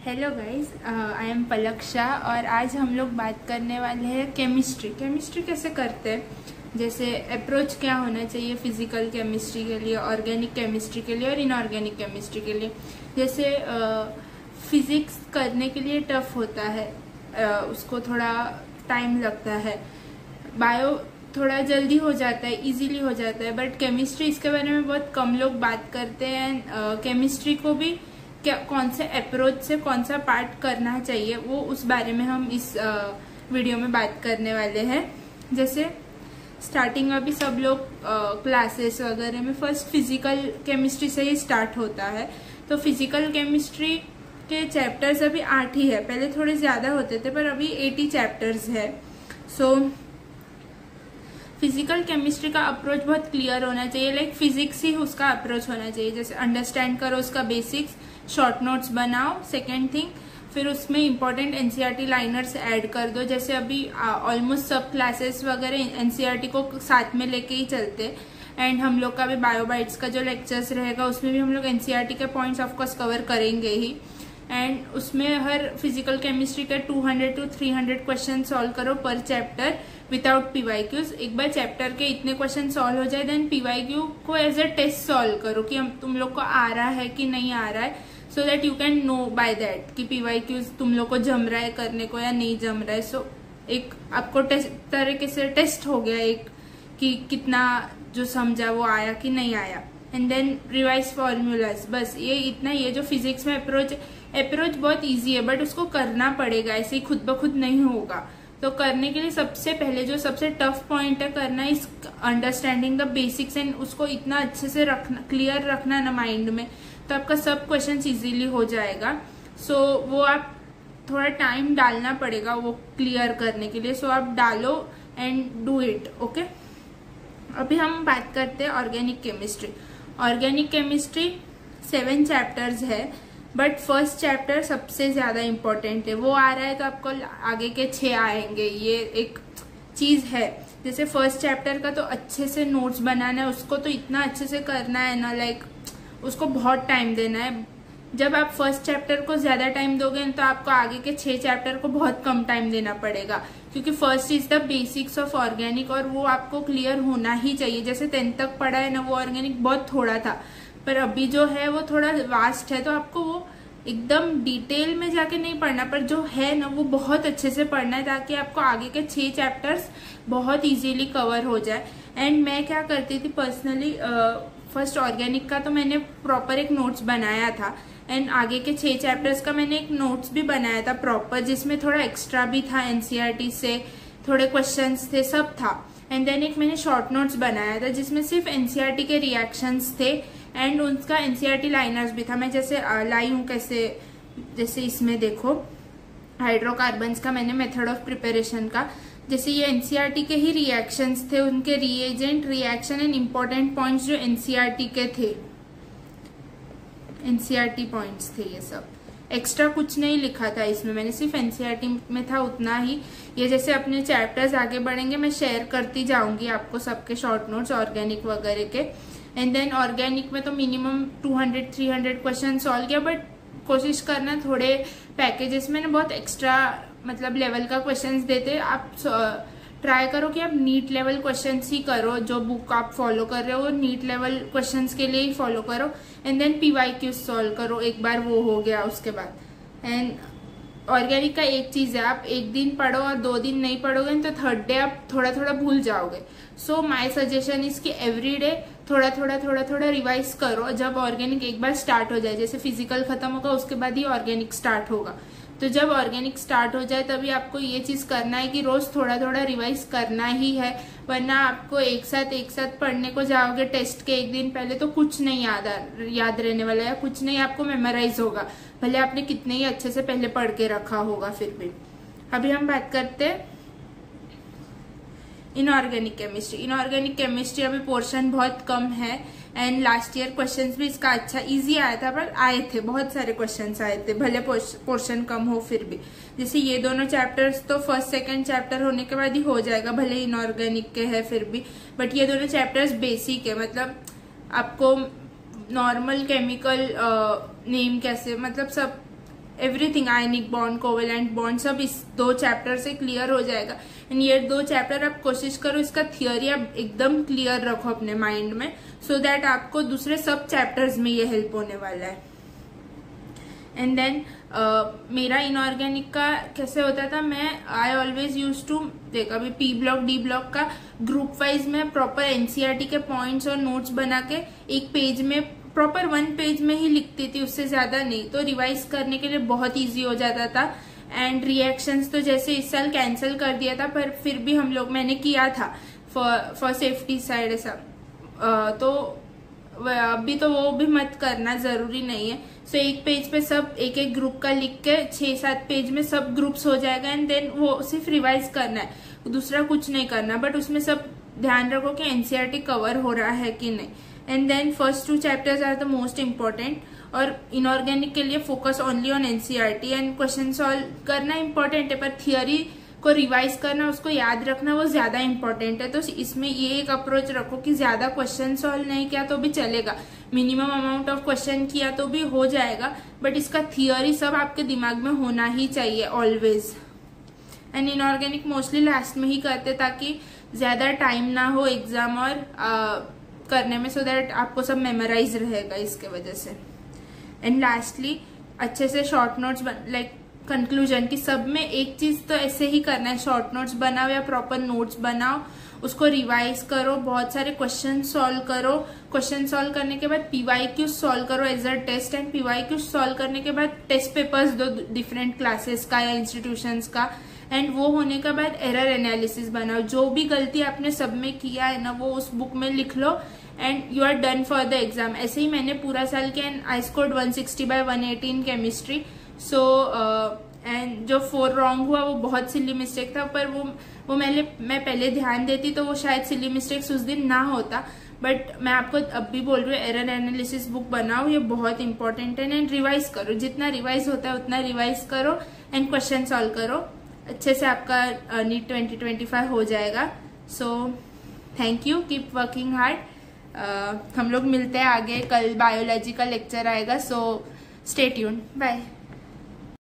Hello guys, I am पलक शाह और आज हम लोग बात करने वाले हैं केमिस्ट्री कैसे करते हैं। जैसे अप्रोच क्या होना चाहिए फिजिकल केमिस्ट्री के लिए, ऑर्गेनिक केमिस्ट्री के लिए और इनऑर्गेनिक केमिस्ट्री के लिए। जैसे फिजिक्स करने के लिए टफ होता है, उसको थोड़ा टाइम लगता है। बायो थोड़ा जल्दी हो जाता है, इजीली हो जाता है, बट केमिस्ट्री इसके बारे में बहुत कम लोग बात करते हैं। केमिस्ट्री को भी क्या कौन से अप्रोच से कौन सा पार्ट करना चाहिए वो उस बारे में हम इस वीडियो में बात करने वाले हैं। जैसे स्टार्टिंग अभी सब लोग क्लासेस वगैरह में फर्स्ट फिजिकल केमिस्ट्री से ही स्टार्ट होता है। तो फिजिकल केमिस्ट्री के चैप्टर्स अभी 8 ही है, पहले थोड़े ज्यादा होते थे पर अभी 80 चैप्टर्स है। सो फिजिकल केमिस्ट्री का अप्रोच बहुत क्लियर होना चाहिए, लाइक फिजिक्स ही उसका अप्रोच होना चाहिए। जैसे अंडरस्टैंड करो उसका बेसिक्स, शॉर्ट नोट्स बनाओ। सेकेंड थिंग, फिर उसमें इंपॉर्टेंट एनसीईआरटी लाइनर्स ऐड कर दो। जैसे अभी ऑलमोस्ट सब क्लासेस वगैरह एनसीईआरटी को साथ में लेके ही चलते। एंड हम लोग का भी बायोबाइट्स का जो लेक्चर्स रहेगा उसमें भी हम लोग एनसीईआरटी के पॉइंट्स ऑफकोर्स कवर करेंगे ही। एंड उसमें हर फिजिकल केमिस्ट्री के 200 to 300 क्वेश्चन सॉल्व करो पर चैप्टर विदाउट पीवाईक्यूज। एक बार चैप्टर के इतने क्वेश्चन सॉल्व हो जाए देन पीवाईक्यू को एज अ टेस्ट सॉल्व करो कि तुम लोग को आ रहा है कि नहीं आ रहा है, so that you can know by that कि पीवाईक्यूज तुम लोग को जम रहा है करने को या नहीं जम रहा है। सो एक आपको तरीके से टेस्ट हो गया एक कि कितना जो समझा वो आया कि नहीं आया। एंड देन रिवाइज फॉर्मूलाज, बस ये इतना। ये जो फिजिक्स में अप्रोच बहुत इजी है बट उसको करना पड़ेगा, ऐसे ही खुद ब खुद नहीं होगा। तो करने के लिए सबसे पहले जो सबसे टफ पॉइंट है करना इस अंडरस्टैंडिंग द बेसिक्स, एंड उसको इतना अच्छे से रखना, क्लियर रखना ना माइंड में, तो आपका सब क्वेश्चन इजीली हो जाएगा। सो वो आप थोड़ा टाइम डालना पड़ेगा वो क्लियर करने के लिए। सो आप डालो एंड डू इट, ओके। अभी हम बात करते हैं organic chemistry. Organic chemistry 7 chapters है, बट फर्स्ट चैप्टर सबसे ज्यादा इम्पोर्टेंट है। वो आ रहा है तो आपको आगे के 6 आएंगे, ये एक चीज है। जैसे फर्स्ट चैप्टर का तो अच्छे से नोट्स बनाना है, उसको तो इतना अच्छे से करना है ना, लाइक उसको बहुत टाइम देना है। जब आप फर्स्ट चैप्टर को ज्यादा टाइम दोगे तो आपको आगे के 6 चैप्टर को बहुत कम टाइम देना पड़ेगा, क्योंकि first is the basics of organic और वो आपको क्लियर होना ही चाहिए। जैसे 10th तक पढ़ा है ना, वो ऑर्गेनिक बहुत थोड़ा था, पर अभी जो है वो थोड़ा वास्ट है, तो आपको वो एकदम डिटेल में जाके नहीं पढ़ना, पर जो है ना वो बहुत अच्छे से पढ़ना है ताकि आपको आगे के 6 चैप्टर्स बहुत इजीली कवर हो जाए। एंड मैं क्या करती थी पर्सनली, फर्स्ट ऑर्गेनिक का तो मैंने प्रॉपर एक नोट्स बनाया था, एंड आगे के 6 चैप्टर्स का मैंने एक नोट्स भी बनाया था प्रॉपर, जिसमें थोड़ा एक्स्ट्रा भी था, एनसीईआरटी से थोड़े क्वेश्चंस थे, सब था। एंड देन एक मैंने शॉर्ट नोट्स बनाया था जिसमें सिर्फ एनसीईआरटी के रिएक्शंस थे एंड उनका एनसीईआरटी लाइनर्स भी था। मैं जैसे लाई हूँ कैसे, जैसे इसमें देखो हाइड्रोकार्बन्स का मैंने मेथड ऑफ प्रिपरेशन का, जैसे ये एनसीईआरटी के ही रिएक्शंस थे, उनके reagent, reaction and important points जो एनसीईआरटी के थे, एनसीईआरटी पॉइंट्स थे, ये सब। एक्स्ट्रा कुछ नहीं लिखा था इसमें, मैंने सिर्फ एनसीईआरटी में था उतना ही। ये जैसे अपने चैप्टर्स आगे बढ़ेंगे मैं शेयर करती जाऊंगी आपको सबके शॉर्ट नोट्स ऑर्गेनिक वगैरह के। एंड देन ऑर्गेनिक में तो मिनिमम 200-300 क्वेश्चन सॉल्व किया, बट कोशिश करना थोड़े पैकेजेस में ना बहुत एक्स्ट्रा मतलब लेवल का क्वेश्चंस देते। आप ट्राई करो कि आप नीट लेवल क्वेश्चंस ही करो, जो बुक आप फॉलो कर रहे हो नीट लेवल क्वेश्चंस के लिए ही फॉलो करो। एंड देन पीवाईक्यू सॉल्व करो, एक बार वो हो गया उसके बाद। एंड ऑर्गेनिक का एक चीज है, आप एक दिन पढ़ो और 2 दिन नहीं पढ़ोगे तो 3rd डे आप थोड़ा थोड़ा भूल जाओगे। सो माय सजेशन इज कि एवरी डे थोड़ा थोड़ा रिवाइज करो। जब ऑर्गेनिक एक बार स्टार्ट हो जाए, जैसे फिजिकल खत्म होगा उसके बाद ही ऑर्गेनिक स्टार्ट होगा, तो जब ऑर्गेनिक स्टार्ट हो जाए तभी आपको ये चीज करना है कि रोज थोड़ा थोड़ा रिवाइज करना ही है, वरना आपको एक साथ पढ़ने को जाओगे टेस्ट के एक दिन पहले तो कुछ नहीं याद रहने वाला है, कुछ नहीं आपको मेमोराइज होगा, भले आपने कितने ही अच्छे से पहले पढ़ के रखा होगा फिर भी। अभी हम बात करते हैं इनऑर्गेनिक केमिस्ट्री। इनऑर्गेनिक केमिस्ट्री अभी पोर्शन बहुत कम है एंड लास्ट ईयर क्वेश्चंस भी इसका अच्छा इजी आया था, पर आए थे बहुत सारे क्वेश्चंस आए थे, भले पोर्शन कम हो फिर भी। जैसे ये दोनों चैप्टर्स तो फर्स्ट सेकंड चैप्टर होने के बाद ही हो जाएगा, भले इनऑर्गेनिक के है फिर भी, बट ये दोनों चैप्टर्स बेसिक है। मतलब आपको नॉर्मल केमिकल नेम कैसे, मतलब सब everything, ionic bond, covalent bond, सब इस 2 चैप्टर से क्लियर हो जाएगा। एंड ये 2 चैप्टर आप कोशिश करो इसका थियोरी आप एकदम क्लियर रखो अपने माइंड में, सो दैट आपको दूसरे सब चैप्टर्स में ये हेल्प होने वाला है। एंड देन मेरा इनऑर्गेनिक का कैसे होता था, मैं आई ऑलवेज यूज टू देखा अभी पी ब्लॉक डी ब्लॉक का ग्रुप वाइज में प्रॉपर एनसीईआरटी के पॉइंट्स और नोट्स बना के एक पेज में प्रॉपर 1 पेज में ही लिखती थी, उससे ज्यादा नहीं, तो रिवाइज करने के लिए बहुत इजी हो जाता था। एंड रिएक्शंस तो जैसे इस साल कैंसिल कर दिया था, पर फिर भी मैंने किया था फॉर सेफ्टी साइड ऐसा, तो अभी तो वो भी मत करना, जरूरी नहीं है। सो एक पेज पे सब एक एक ग्रुप का लिख के 6-7 पेज में सब ग्रुप्स हो जाएगा। एंड देन वो सिर्फ रिवाइज करना है, दूसरा कुछ नहीं करना, बट उसमें सब ध्यान रखो कि एनसीईआरटी कवर हो रहा है कि नहीं। And then first 2 chapters are the most important, और इनऑर्गेनिक के लिए focus only on NCERT. And question solve करना इम्पोर्टेंट है, पर थियोरी को रिवाइज करना, उसको याद रखना वो ज्यादा इम्पोर्टेंट है। तो इसमें ये एक अप्रोच रखो कि ज्यादा क्वेश्चन सॉल्व नहीं किया तो भी चलेगा, मिनिमम अमाउंट ऑफ क्वेश्चन किया तो भी हो जाएगा, बट इसका थियोरी सब आपके दिमाग में होना ही चाहिए always. And inorganic mostly last में ही करते ताकि ज्यादा टाइम ना हो एग्जाम और करने में, सो दैट आपको सब मेमोराइज रहेगा इसके वजह से। एंड लास्टली अच्छे से शॉर्ट नोट्स लाइक कंक्लूजन की सब में एक चीज तो ऐसे ही करना है, शॉर्ट नोट्स बनाओ या प्रॉपर नोट्स बनाओ, उसको रिवाइज करो, बहुत सारे क्वेश्चन सॉल्व करो, क्वेश्चन सॉल्व करने के बाद पीवाईक्यू सॉल्व करो as a test, and PYQ solve करने के बाद टेस्ट पेपर्स दो डिफरेंट क्लासेस का या इंस्टीट्यूशंस का। एंड वो होने के बाद एरर एनालिसिस बनाओ, जो भी गलती आपने सब में किया है ना वो उस बुक में लिख लो, and you are done for the exam. ऐसे ही मैंने पूरा साल किया and I scored 160/180 in chemistry. So and जो 4 रॉन्ग हुआ वो बहुत सिली मिस्टेक था, पर वो मैं पहले ध्यान देती तो वो शायद सिली मिस्टेक्स उस दिन ना होता, बट मैं आपको अब भी बोल रही हूँ एरर एनालिसिस बुक बनाओ, ये बहुत इंपॉर्टेंट है। एंड रिवाइज करो, जितना रिवाइज होता है उतना रिवाइज करो एंड क्वेश्चन सॉल्व करो, अच्छे से आपका नीट 2025 हो जाएगा। So thank you, keep working hard. हम लोग मिलते हैं आगे, कल बायोलॉजी का लेक्चर आएगा, सो स्टे ट्यून्ड, बाय।